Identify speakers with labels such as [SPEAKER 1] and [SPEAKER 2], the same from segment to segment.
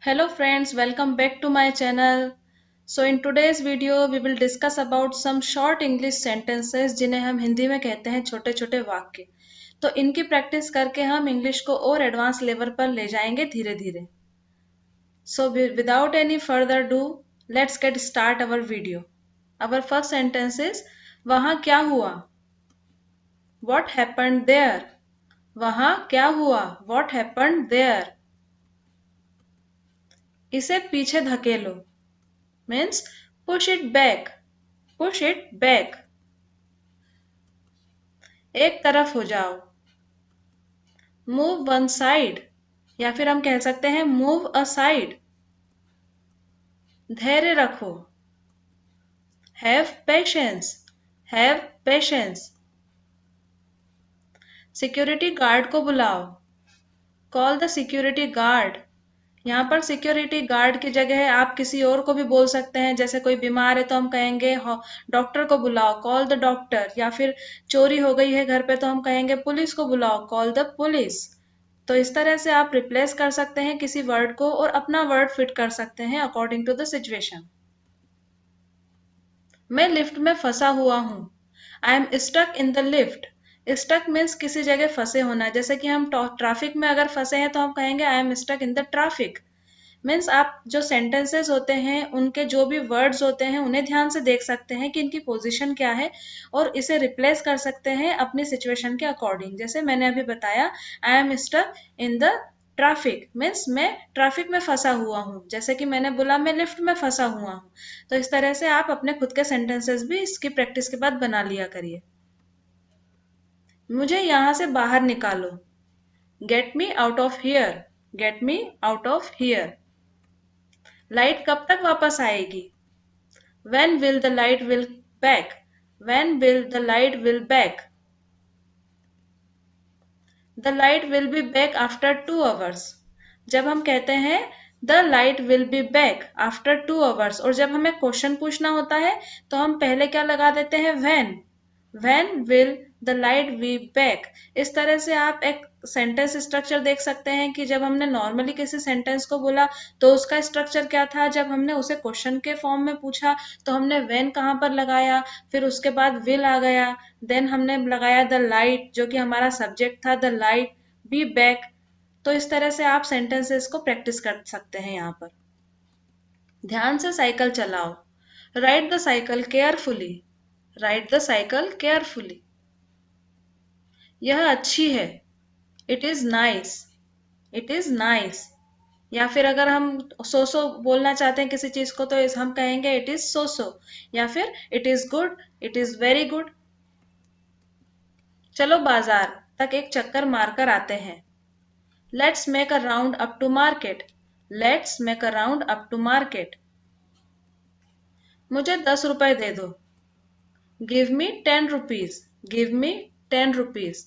[SPEAKER 1] Hello friends, welcome back to my channel. So in today's video we will discuss about some short English sentences जिन्हें हम हिंदी में कहते हैं छोटे छोटे वाक्य। तो इनकी प्रैक्टिस करके हम इंग्लिश को और एडवांस लेवल पर ले जाएंगे धीरे धीरे। So without any further ado, let's get start our video. Our first sentence is वहाँ क्या हुआ? What happened there? वहाँ क्या हुआ? What happened there? इसे पीछे धकेलो means push it back. Push it back. एक तरफ हो जाओ. Move one side. या फिर हम कह सकते हैं move aside. धैर्य रखो. Have patience. Have patience. Security guard को बुलाओ. Call the security guard. यहाँ पर सिक्योरिटी गार्ड की जगह आप किसी और को भी बोल सकते हैं. जैसे कोई बीमार है तो हम कहेंगे डॉक्टर को बुलाओ, कॉल द डॉक्टर. या फिर चोरी हो गई है घर पे तो हम कहेंगे पुलिस को बुलाओ, कॉल द पुलिस. तो इस तरह से आप रिप्लेस कर सकते हैं किसी वर्ड को और अपना वर्ड फिट कर सकते हैं अकॉर्डिंग टू द सिचुएशन. मैं लिफ्ट में फंसा हुआ हूँ. I am stuck in the lift. Stuck means किसी जगह फंसे होना. जैसे कि हम ट्रैफिक में अगर फंसे हैं तो हम कहेंगे I am stuck in the traffic. Means आप जो सेंटेंसेस होते हैं उनके जो भी वर्ड्स होते हैं उन्हें ध्यान से देख सकते हैं कि इनकी पोजीशन क्या है और इसे रिप्लेस कर सकते हैं अपनी सिचुएशन के अकॉर्डिंग. जैसे मैंने अभी बताया I am stuck in the traffic means मैं ट्रैफिक में फंसा हुआ हूँ. जैसे कि मैंने बोला मैं लिफ्ट में फंसा हुआ हूँ. तो इस तरह से आप अपने खुद के सेंटेंसेस भी इसकी प्रैक्टिस के बाद बना लिया करिए. मुझे यहाँ से बाहर निकालो. Get me out of here. Get me out of here. Light कब तक वापस आएगी? When will the light will back? When will the light will back? The light will be back after 2 hours. जब हम कहते हैं the light will be back after 2 hours और जब हमें क्वेश्चन पूछना होता है तो हम पहले क्या लगा देते हैं when will the light be back. इस तरह से आप एक सेंटेंस स्ट्रक्चर देख सकते हैं कि जब हमने नॉर्मली किसी सेंटेंस को बोला तो उसका स्ट्रक्चर क्या था. जब हमने उसे क्वेश्चन के फॉर्म में पूछा तो हमने when कहाँ पर लगाया, फिर उसके बाद will आ गया, देन हमने लगाया द लाइट जो कि हमारा सब्जेक्ट था, द लाइट बी बैक. तो इस तरह से आप सेंटेंसेस को प्रैक्टिस कर सकते हैं. यहाँ पर ध्यान से साइकिल चलाओ. Ride the cycle carefully. Ride the cycle carefully. यह अच्छी है. It is nice. It is nice. या फिर अगर हम सो सो बोलना चाहते हैं किसी चीज को तो हम कहेंगे इट इज सो सो. या फिर it is good. It is very good. चलो बाजार तक एक चक्कर मारकर आते हैं. Let's make a round up to market. Let's make a round up to market. मुझे 10 रुपए दे दो. Give me 10 rupees. Give me 10 rupees.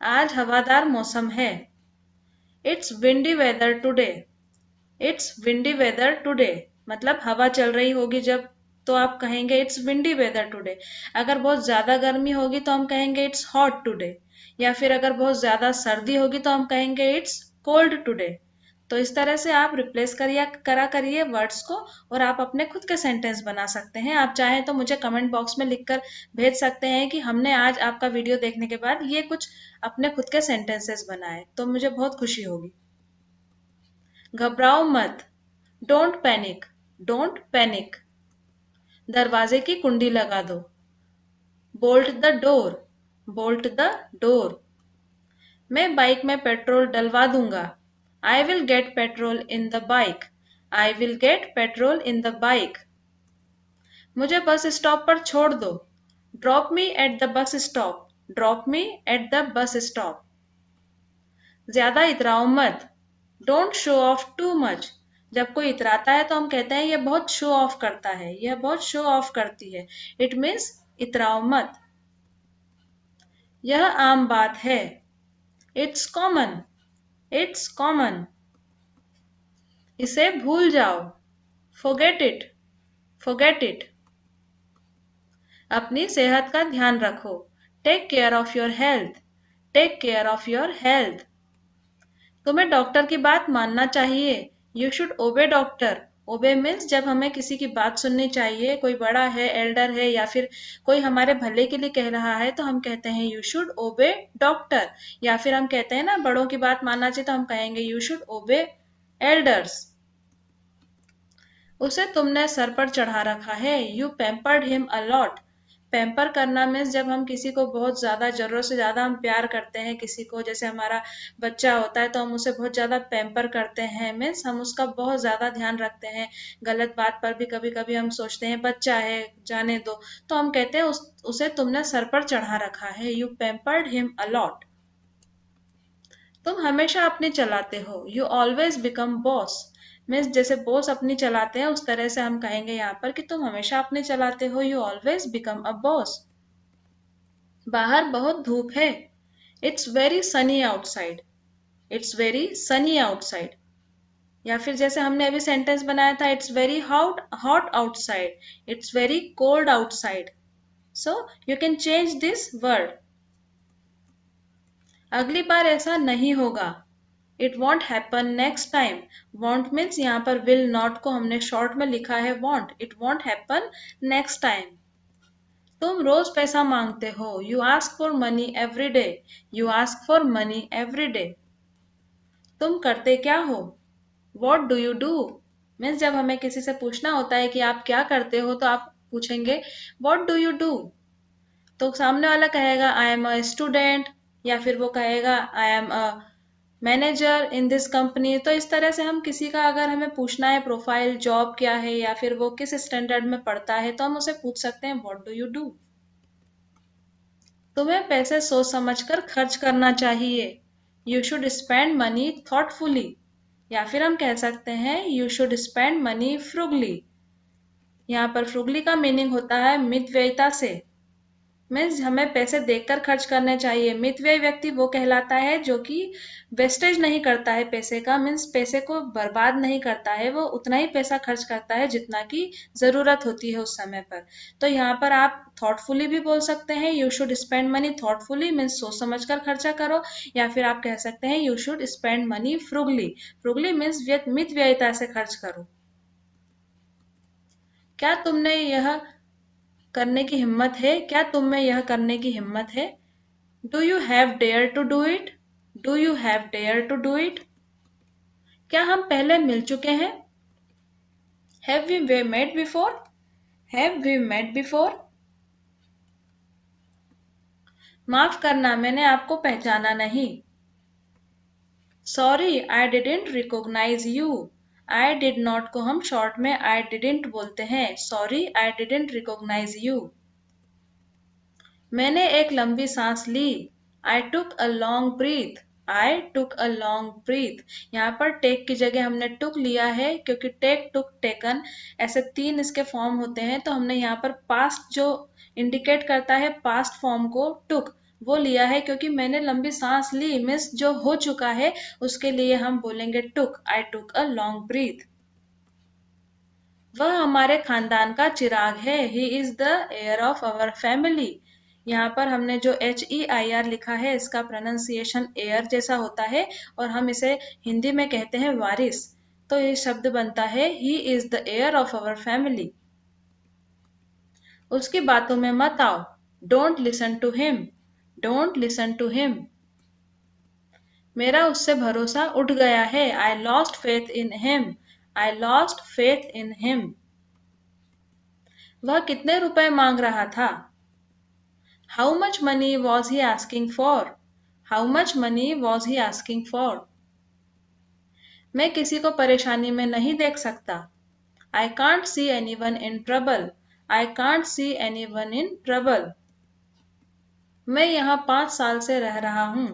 [SPEAKER 1] आज हवादार मौसम है. It's windy weather today. It's windy weather today मतलब हवा चल रही होगी जब तो आप कहेंगे इट्स विंडी वेदर टुडे. अगर बहुत ज्यादा गर्मी होगी तो हम कहेंगे इट्स हॉट टुडे. या फिर अगर बहुत ज्यादा सर्दी होगी तो हम कहेंगे इट्स कोल्ड टुडे. तो इस तरह से आप रिप्लेस करा करिए वर्ड्स को और आप अपने खुद के सेंटेंस बना सकते हैं. आप चाहें तो मुझे कमेंट बॉक्स में लिखकर भेज सकते हैं कि हमने आज आपका वीडियो देखने के बाद ये कुछ अपने खुद के सेंटेंसेस बनाए, तो मुझे बहुत खुशी होगी. घबराओ मत. Don't panic. Don't panic. दरवाजे की कुंडी लगा दो. Bolt the door. Bolt the door. मैं बाइक में पेट्रोल डलवा दूंगा. I will get petrol in the bike. I will get petrol in the bike. मुझे बस स्टॉप पर छोड़ दो. Drop me at the bus stop. Drop me at the bus stop. ज्यादा इतराओ मत. Don't show off too much. जब कोई इतराता है तो हम कहते हैं ये बहुत शो ऑफ करता है, यह बहुत शो ऑफ करती है. इट मीन्स इतराओ मत. यह आम बात है. It's common. It's common. इसे भूल जाओ. Forget it. Forget it. अपनी सेहत का ध्यान रखो. Take care of your health. Take care of your health. तुम्हें डॉक्टर की बात मानना चाहिए। You should obey doctor. Obey means जब हमें किसी की बात सुननी चाहिए, कोई बड़ा है, एल्डर है, या फिर कोई हमारे भले के लिए कह रहा है तो हम कहते हैं यू शुड ओबे डॉक्टर। या फिर हम कहते हैं ना बड़ों की बात मानना चाहिए तो हम कहेंगे यू शुड ओबे एल्डर्स। उसे तुमने सर पर चढ़ा रखा है। You pampered him a lot. Pamper करना मीन्स जब हम किसी को बहुत ज्यादा, जरूरत से ज्यादा हम प्यार करते हैं किसी को, जैसे हमारा बच्चा होता है तो हम उसे बहुत ज्यादा पैम्पर करते हैं, मीन्स हम उसका बहुत ज्यादा ध्यान रखते हैं। गलत बात पर भी कभी कभी हम सोचते हैं बच्चा है, जाने दो, तो हम कहते हैं उसे तुमने सर पर चढ़ा रखा है। You pampered him a lot. तुम हमेशा अपनी चलाते हो। You always become boss. Means जैसे बॉस अपनी चलाते हैं उस तरह से हम कहेंगे यहाँ पर कि तुम हमेशा अपनी चलाते हो। You always become a boss. बाहर बहुत धूप है। It's very Sunny outside. It's very Sunny outside. या फिर जैसे हमने अभी सेंटेंस बनाया था, it's very hot hot outside, it's very cold outside. So you can change this word. अगली बार ऐसा नहीं होगा। It won't happen next time. Want means यहाँ पर विल नॉट को हमने शॉर्ट में लिखा है want. It won't happen next time. तुम रोज पैसा मांगते हो। You ask for money every day. You ask for money every day. तुम करते क्या हो। What do you do. Means जब हमें किसी से पूछना होता है कि आप क्या करते हो तो आप पूछेंगे वॉट डू यू डू। तो सामने वाला कहेगा आई एम अ स्टूडेंट, या फिर वो कहेगा I am a manager in this company. तो इस तरह से हम किसी का अगर हमें पूछना है प्रोफाइल, जॉब क्या है, या फिर वो किस स्टैंडर्ड में पढ़ता है, तो हम उसे पूछ सकते हैं व्हाट डू यू डू। तुम्हें पैसे सोच समझकर खर्च करना चाहिए। You should spend money thoughtfully. या फिर हम कह सकते हैं यू शुड स्पेंड मनी फ्रुगली। यहाँ पर फ्रुगली का मीनिंग होता है मितव्ययिता से। मीन्स हमें पैसे देखकर खर्च करने चाहिए। मितव्ययी व्यक्ति वो कहलाता है जो कि वेस्टेज नहीं करता है पैसे का, मीन्स पैसे को बर्बाद नहीं करता है, वो उतना ही पैसा खर्च करता है जितना की जरूरत होती है उस समय पर। तो यहाँ पर आप थॉटफुली भी बोल सकते हैं, you should spend money thoughtfully means सोच समझ कर खर्चा करो। या फिर आप कह सकते हैं you should spend money frugally. Frugally means मितव्ययिता से खर्च करो। क्या तुमने यह करने की हिम्मत है। क्या तुम में यह करने की हिम्मत है। Do you have dare to do it. Do you have dare to do it. क्या हम पहले मिल चुके हैं। Have we met before. Have we met before. माफ करना, मैंने आपको पहचाना नहीं। Sorry I didn't recognise you. I did not को हम शॉर्ट में आई डिडेंट बोलते हैं। Sorry I didn't recognise you. मैंने एक लंबी सांस ली। I took a long breath. I took a long breathe. यहाँ पर टेक की जगह हमने टुक लिया है, क्योंकि टेक, टुक, टेकन ऐसे तीन इसके फॉर्म होते हैं, तो हमने यहाँ पर पास्ट जो इंडिकेट करता है पास्ट फॉर्म को, टुक, वो लिया है। क्योंकि मैंने लंबी सांस ली मीन्स जो हो चुका है, उसके लिए हम बोलेंगे टुक। आई टुक अ लॉन्ग ब्रीथ। वह हमारे खानदान का चिराग है। He is the heir of our family. यहाँ पर हमने जो HEIR लिखा है, इसका प्रोनाउंसिएशन एयर जैसा होता है, और हम इसे हिंदी में कहते हैं वारिस। तो ये शब्द बनता है he is the heir of our family. उसकी बातों में मत आओ। Don't listen to him. Don't listen to him. मेरा उससे भरोसा उठ गया है। I lost faith in him. I lost faith in him. वह कितने रुपए मांग रहा था। How much money was he asking for. How much money was he asking for. मैं किसी को परेशानी में नहीं देख सकता। I can't see any one in trouble. I can't see any one in trouble. मैं यहाँ 5 साल से रह रहा हूँ।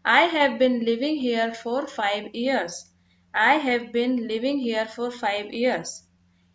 [SPEAKER 1] I have been living here for 5 years। I have been living here for 5 years।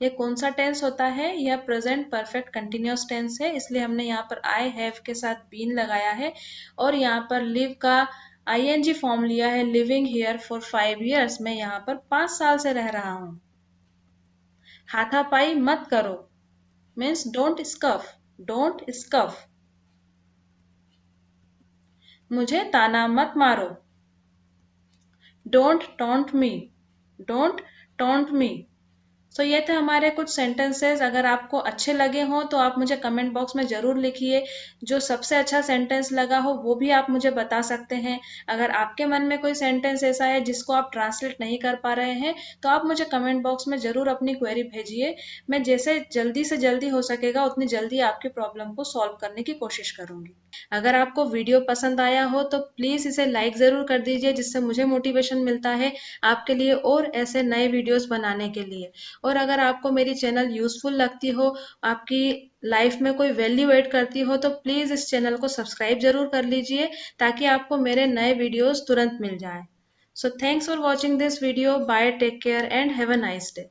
[SPEAKER 1] ये कौन सा टेंस होता है। यह प्रेजेंट परफेक्ट कंटिन्यूअस टेंस है, इसलिए हमने यहाँ पर आई हैव के साथ बीन लगाया है, और यहाँ पर लिव का ING फॉर्म लिया है, लिविंग हियर फॉर 5 years। मैं यहाँ पर 5 साल से रह रहा हूँ। हाथापाई मत करो means don't scuff. Don't scuff. मुझे ताना मत मारो। Don't taunt me, don't taunt me. So ये थे हमारे कुछ सेंटेंसेस। अगर आपको अच्छे लगे हों तो आप मुझे कमेंट बॉक्स में ज़रूर लिखिए। जो सबसे अच्छा सेंटेंस लगा हो वो भी आप मुझे बता सकते हैं। अगर आपके मन में कोई सेंटेंस ऐसा है जिसको आप ट्रांसलेट नहीं कर पा रहे हैं तो आप मुझे कमेंट बॉक्स में ज़रूर अपनी क्वेरी भेजिए। मैं जैसे जल्दी से जल्दी हो सकेगा उतनी जल्दी आपकी प्रॉब्लम को सॉल्व करने की कोशिश करूंगी। अगर आपको वीडियो पसंद आया हो तो प्लीज़ इसे लाइक ज़रूर कर दीजिए, जिससे मुझे मोटिवेशन मिलता है आपके लिए और ऐसे नए वीडियोस बनाने के लिए। और अगर आपको मेरी चैनल यूजफुल लगती हो, आपकी लाइफ में कोई वैल्यू ऐड करती हो, तो प्लीज इस चैनल को सब्सक्राइब जरूर कर लीजिए ताकि आपको मेरे नए वीडियोस तुरंत मिल जाए। So thanks for watching this video. Bye, take care and have a nice day.